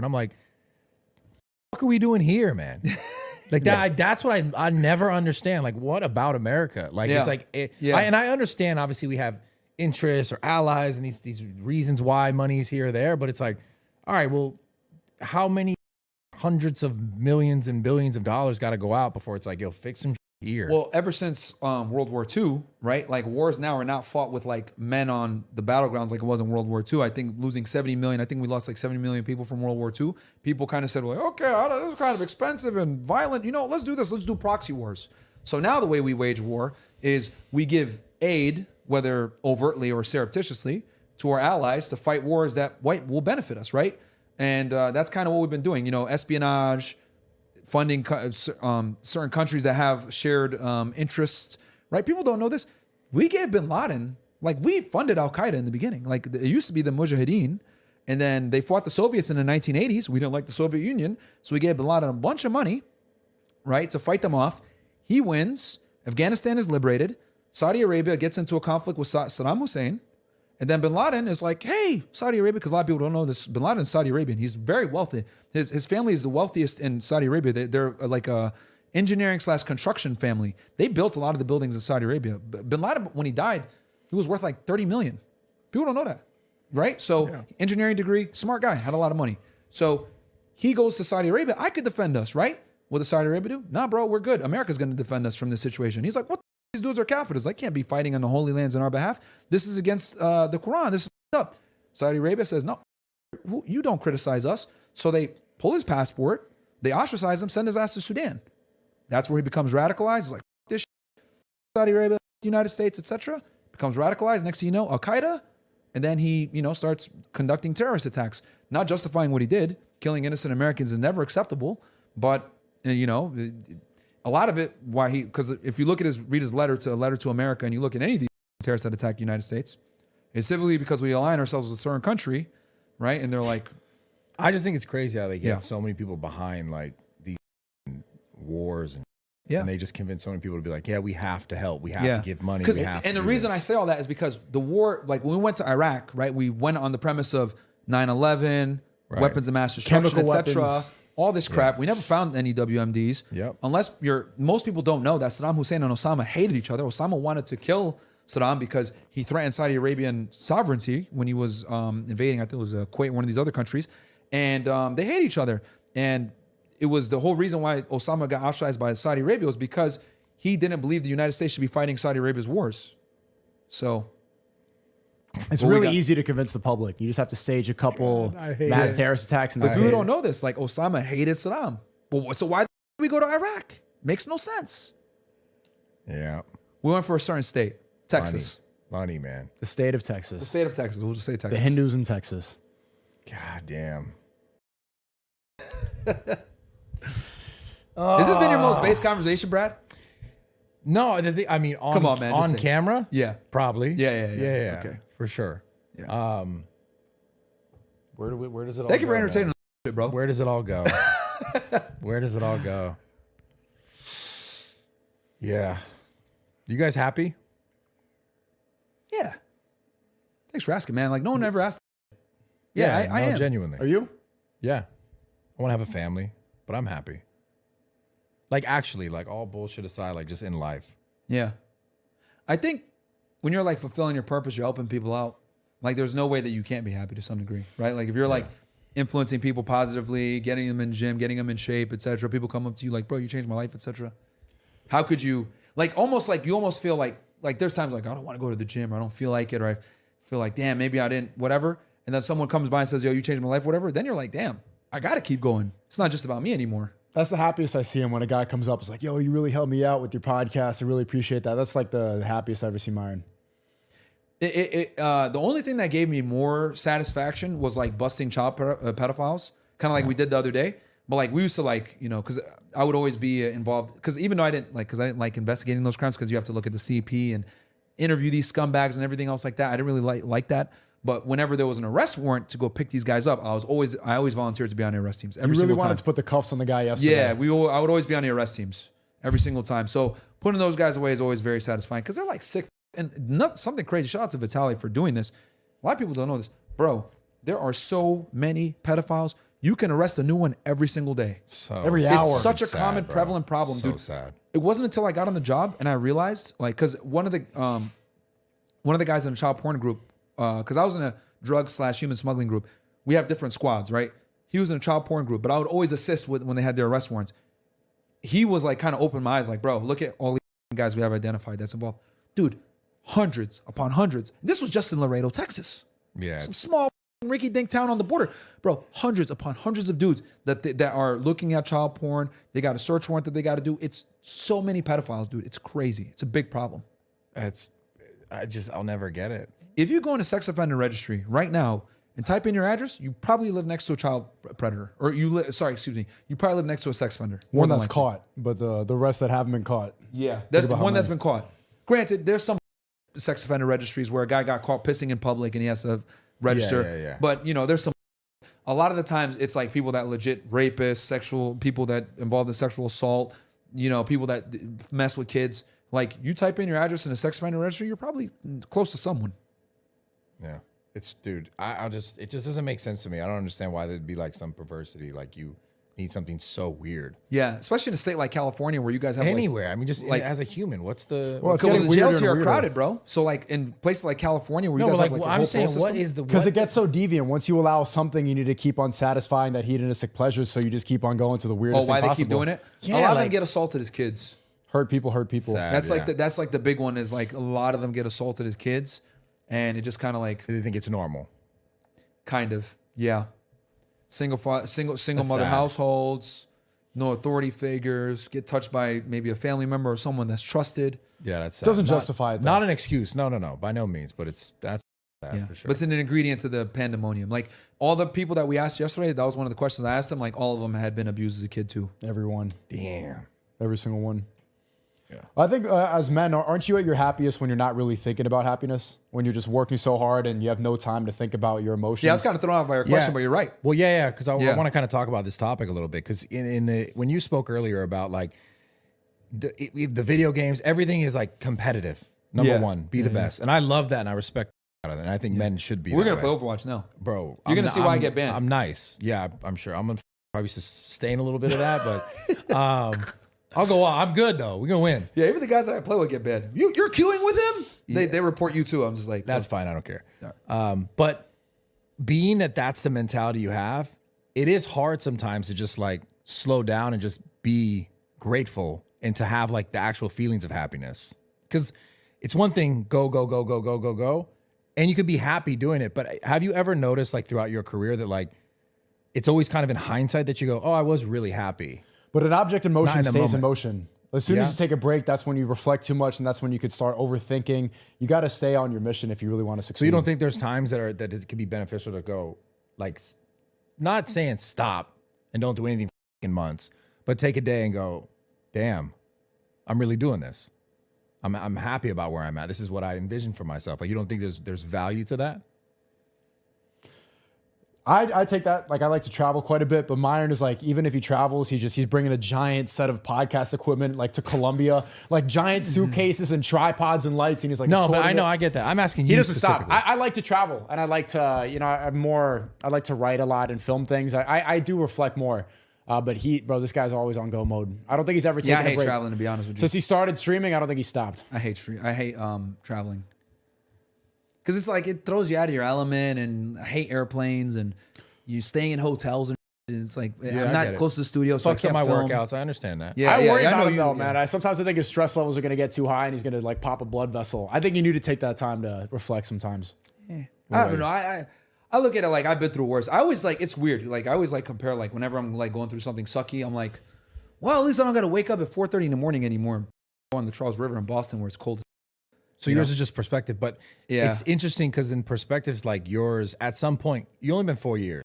And I'm like, what are we doing here, man? Like that, that's what I never understand. Like, what about America? Like, it's like, and I understand, obviously, we have interests or allies and these reasons why money is here or there, but it's like, all right, well, how many hundreds of millions and billions of dollars got to go out before it's like, yo, fix some here? Well, ever since World War II, right? Like wars now are not fought with like men on the battlegrounds like it was in World War II. I think losing 70 million, I think we lost like 70 million people from World War II. People kind of said, well, like, okay, this is kind of expensive and violent. You know, let's do this. Let's do proxy wars. So now the way we wage war is we give aid, whether overtly or surreptitiously, to our allies to fight wars that will benefit us, right? And that's kind of what we've been doing. You know, espionage, funding certain countries that have shared interests, right? People don't know this. We gave bin Laden, like we funded Al-Qaeda in the beginning. Like it used to be the Mujahideen, and then they fought the Soviets in the 1980s. We didn't like the Soviet Union, so we gave bin Laden a bunch of money, right, to fight them off. He wins. Afghanistan is liberated. Saudi Arabia gets into a conflict with Saddam Hussein. And then bin Laden is like, hey, Saudi Arabia, because a lot of people don't know this. Bin Laden is Saudi Arabian. He's very wealthy. His family is the wealthiest in Saudi Arabia. They're like a engineering/construction family. They built a lot of the buildings in Saudi Arabia. Bin Laden, when he died, he was worth like 30 million. People don't know that, right? So engineering degree, smart guy, had a lot of money. So he goes to Saudi Arabia. I could defend us, right? What does Saudi Arabia do? Nah, bro, we're good. America's going to defend us from this situation. He's like, what? These dudes are Kafirs. I can't be fighting on the holy lands on our behalf. This is against the Quran. This is up. Saudi Arabia says, no, you don't criticize us. So they pull his passport, they ostracize him, send his ass to Sudan. That's where he becomes radicalized. He's like, this shit. Saudi Arabia, the United States, etc. Becomes radicalized. Next thing you know, Al-Qaeda. And then he, starts conducting terrorist attacks. Not justifying what he did. Killing innocent Americans is never acceptable. But, a lot of it, because if you look at read his letter to America, and you look at any of these terrorists that attack the United States, it's typically because we align ourselves with a certain country, right? And they're like, I just think it's crazy how they get so many people behind like these wars, and they just convince so many people to be like, yeah, we have to help, we have to give money, we have and to the reason this. I say all that is because the war, like when we went to Iraq, right? We went on the premise of 9/11, weapons of mass destruction, etc. All this crap. We never found any WMDs. Unless most people don't know that Saddam Hussein and Osama hated each other. Osama wanted to kill Saddam because he threatened Saudi Arabian sovereignty when he was invading, I think it was Kuwait, one of these other countries. And they hate each other. And it was the whole reason why Osama got ostracized by Saudi Arabia was because he didn't believe the United States should be fighting Saudi Arabia's wars. So it's really easy to convince the public. You just have to stage a couple mass terrorist attacks. But people don't know this. Like Osama hated Saddam. Well, so why did we go to Iraq? Makes no sense. Yeah. We went for a certain state, Texas. Money, man. The state of Texas. The state of Texas. We'll just say Texas. The Hindus in Texas. God damn. Has this been your most base conversation, Brad? No, I mean, come on, man, on camera? Yeah. Probably. Yeah. Okay. For sure. Yeah. Where does it all go? Thank you for entertaining shit, bro. Where does it all go? Where does it all go? Yeah. You guys happy? Yeah. Thanks for asking, man. Like no one ever asked. I am. Genuinely. Are you? Yeah. I want to have a family, but I'm happy. Like actually, like all bullshit aside, like just in life. Yeah. I think when you're like fulfilling your purpose, you're helping people out. Like there's no way that you can't be happy to some degree, right? Like if you're like influencing people positively, getting them in gym, getting them in shape, etc. People come up to you like, bro, you changed my life, etc. How could you you almost feel like there's times like I don't want to go to the gym or I don't feel like it or I feel like, damn, maybe I didn't, whatever. And then someone comes by and says, yo, you changed my life, whatever. Then you're like, damn, I got to keep going. It's not just about me anymore. That's the happiest I see him when a guy comes up. It's like, yo, you really helped me out with your podcast. I really appreciate that. That's like the happiest I've ever seen Myron. The only thing that gave me more satisfaction was like busting child pedophiles, kind of like we did the other day. But like we used to because I would always be involved because even though I didn't like investigating those crimes because you have to look at the CP and interview these scumbags and everything else like that. I didn't really like that. But whenever there was an arrest warrant to go pick these guys up, I always volunteered to be on the arrest teams. Every you really single wanted time. to put the cuffs on the guy yesterday. Yeah, I would always be on the arrest teams every single time. So putting those guys away is always very satisfying because they're like sick and something crazy. Shout out to Vitaly for doing this. A lot of people don't know this, bro. There are so many pedophiles. you can arrest a new one every single day. So Every hour. It's such a sad, common, bro. prevalent problem, So dude. sad. It wasn't until I got on the job and I realized, like, because one of the guys in the child porn group, because I was in a drug/human smuggling group, we have different squads, right? He was in a child porn group, but I would always assist when they had their arrest warrants. He was like, kind of opened my eyes, like, bro, look at all these guys we have identified that's involved, dude. Hundreds upon hundreds. This was just in Laredo, Texas. Yeah. Some small rinky-dink town on the border, bro. Hundreds upon hundreds of dudes that are looking at child porn. They got a search warrant that they got to do. It's so many pedophiles, dude. It's crazy. It's a big problem. I'll never get it. If you go into sex offender registry right now and type in your address, you probably live next to a child predator, or you probably live next to a sex offender. One that's caught, but the rest that haven't been caught. Yeah, that's the about one how that's many. been caught. Granted, there's some sex offender registries where a guy got caught pissing in public and he has to register. Yeah. But there's some. A lot of the times, it's like people that legit rapists, people that involved in sexual assault. People that mess with kids. Like, you type in your address in a sex offender registry, you're probably close to someone. Yeah. Dude, it just doesn't make sense to me. I don't understand why there'd be like some perversity. Like, you need something so weird. Yeah, especially in a state like California where you guys have Anywhere. I mean, just like- as a human, what's the. Well, it's the getting weirder jails and here are weirder. crowded, bro. So like in places like California where you no, guys like, have like a I'm whole saying, system. what is the. Because what- it gets so deviant. Once you allow something, you need to keep on satisfying that hedonistic pleasure. So you just keep on going to the weirdest why thing they keep possible. doing it? Yeah, a lot of them like- get assaulted as kids. Hurt people, hurt people. Sad. That's like Yeah. that's like the big one is like a lot of them get assaulted as kids, and it just kind of like They think it's normal. yeah, single mother sad. households, no authority figures, get touched by maybe a family member or someone that's trusted. Yeah, that's sad. Doesn't Not- justify it, though. Not an excuse. No, by no means. But that's sad Yeah, for sure. but it's an ingredient to the pandemonium. Like all the people that we asked yesterday, that was one of the questions I asked them. Like all of them had been abused as a kid too. Everyone. Damn. Every single one. Yeah. I think as men, aren't you at your happiest when you're not really thinking about happiness? When you're just working so hard and you have no time to think about your emotions? Yeah, I was kind of thrown off by your question, but you're right. Well, yeah, because I Yeah. want to kind of talk about this topic a little bit. Because when you spoke earlier about like the video games, everything is like competitive. Number Yeah. one, be the best, and I love that, and I respect that, and I think men should be. We're that gonna play way. Overwatch now. Bro. You're gonna see why I get banned. I'm nice. Yeah, I'm sure. I'm gonna probably sustain a little bit of that, but I'll go on. I'm good though. We're gonna win. Yeah, even the guys that I play with get banned. You're queuing with him? They report you too. I'm just like, That's fine. I don't care. But being that's the mentality you have, it is hard sometimes to just like slow down and just be grateful and to have like the actual feelings of happiness. Because it's one thing, go. And you could be happy doing it. But have you ever noticed like throughout your career that like, it's always kind of in hindsight that you go, oh, I was really happy. But an object in motion Not in the stays in moment. motion. As soon as Yeah. you take a break, that's when you reflect too much, and that's when you could start overthinking. You got to stay on your mission if you really want to succeed. So you don't think there's times that it could be beneficial to go, like, not saying stop and don't do anything in months, but take a day and go, damn, I'm really doing this. I'm happy about where I'm at. This is what I envisioned for myself. Like, you don't think there's value to that? I take that. Like, I like to travel quite a bit, but Myron is like, even if he travels, he's bringing a giant set of podcast equipment like to Colombia, like giant suitcases and tripods and lights, and he's like, No, but assorting I know, it. I get that. I'm asking you He doesn't stop. specifically. I like to travel, and I like to, I like to write a lot and film things. I do reflect more. But this guy's always on go mode. I don't think he's ever taken I a hate break. traveling, to be honest with you. Since he started streaming, I don't think he stopped. I hate traveling. Because it's like, it throws you out of your element, and I hate airplanes, and you staying in hotels, and it's like, I I'm get not it. close to the studio, so I Fucks up can't my film. workouts. I understand that. Yeah, I worry I know about him you, though, yeah. man. Sometimes I think his stress levels are going to get too high and he's going to like pop a blood vessel. I think you need to take that time to reflect sometimes. I don't know. I look at it like I've been through worse. I always like, it's weird. Like I always like compare, like whenever I'm like going through something sucky, I'm like, well, at least I don't got to wake up at 4:30 in the morning anymore and go on the Charles River in Boston where it's cold. So yours is just perspective, but Yeah. it's interesting because in perspectives like yours, at some point, you only been 4 years.